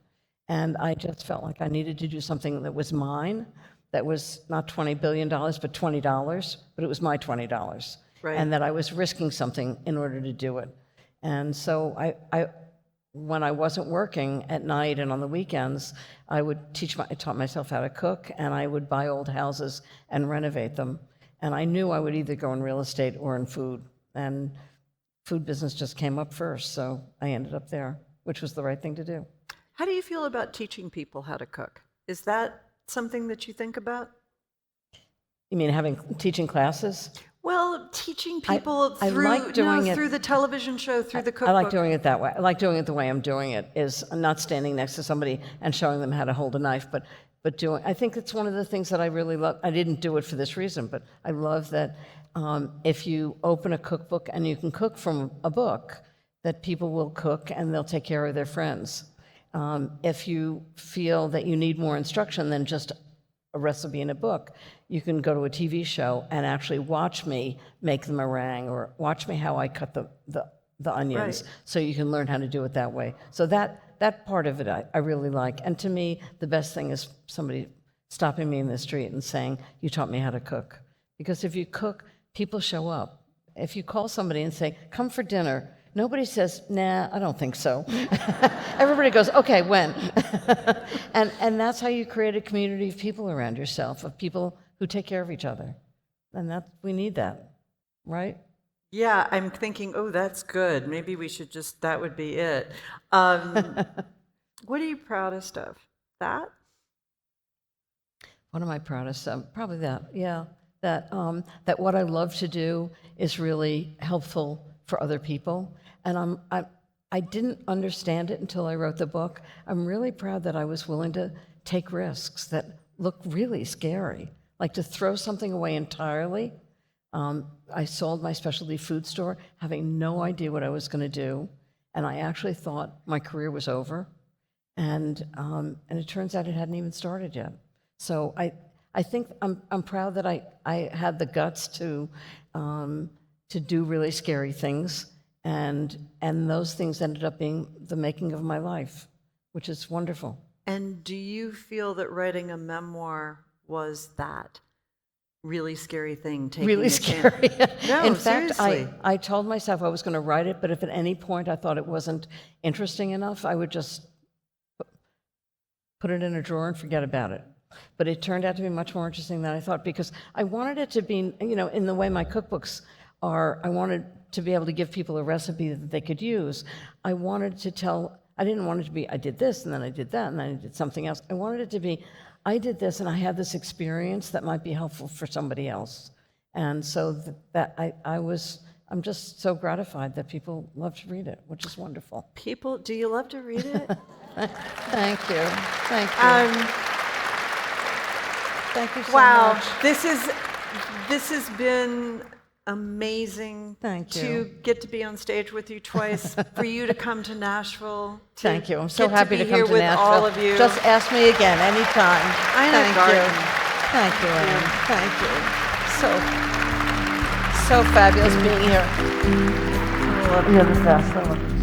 And I just felt like I needed to do something that was mine, that was not $20 billion, but $20, but it was my $20. Right. And that I was risking something in order to do it. And so when I wasn't working at night and on the weekends, I taught myself how to cook, and I would buy old houses and renovate them. And I knew I would either go in real estate or in food. And food business just came up first, so I ended up there, which was the right thing to do. How do you feel about teaching people how to cook? Is that something that you think about? You mean teaching classes? Well, teaching people through the television show, through the cookbook. I like doing it that way. I like doing it the way I'm doing it, is not standing next to somebody and showing them how to hold a knife, but I think it's one of the things that I really love. I didn't do it for this reason, but I love that if you open a cookbook and you can cook from a book, that people will cook and they'll take care of their friends. If you feel that you need more instruction than just a recipe in a book, you can go to a TV show and actually watch me make the meringue or watch me how I cut the onions, right. So you can learn how to do it that way. So that part of it I really like. And to me, the best thing is somebody stopping me in the street and saying, you taught me how to cook. Because if you cook, people show up. If you call somebody and say, come for dinner, nobody says, nah, I don't think so. Everybody goes, okay, when? and that's how you create a community of people around yourself, of people who take care of each other. And we need that, right? Yeah, I'm thinking, oh, that's good. Maybe we should that would be it. What are you proudest of? That? What am I proudest of? Probably that, yeah. That what I love to do is really helpful for other people. And I didn't understand it until I wrote the book. I'm really proud that I was willing to take risks that look really scary, like to throw something away entirely. I sold my specialty food store having no idea what I was going to do, and I actually thought my career was over, and it turns out it hadn't even started yet. So I think I'm proud that I had the guts to do really scary things, and those things ended up being the making of my life, which is wonderful. And do you feel that writing a memoir was that really scary thing? Really scary. No, In fact, seriously. I told myself I was going to write it, but if at any point I thought it wasn't interesting enough, I would just put it in a drawer and forget about it. But it turned out to be much more interesting than I thought, because I wanted it to be, in the way my cookbooks are, I wanted to be able to give people a recipe that they could use. I didn't want it to be, I did this, and then I did that, and then I did something else. I wanted it to be, I did this, and I had this experience that might be helpful for somebody else. And so I'm just so gratified that people love to read it, which is wonderful. People, do you love to read it? Thank you. Thank you. Thank you so Wow, much. this has been amazing. Thank you. To get to be on stage with you twice, for you to come to Nashville. Thank you. I'm so get happy to to be come here to with Nashville. all of you. Just ask me again anytime. Ina Garten. Thank you, Ann. Thank you. So fabulous being here. I love you. You're the best. I love you.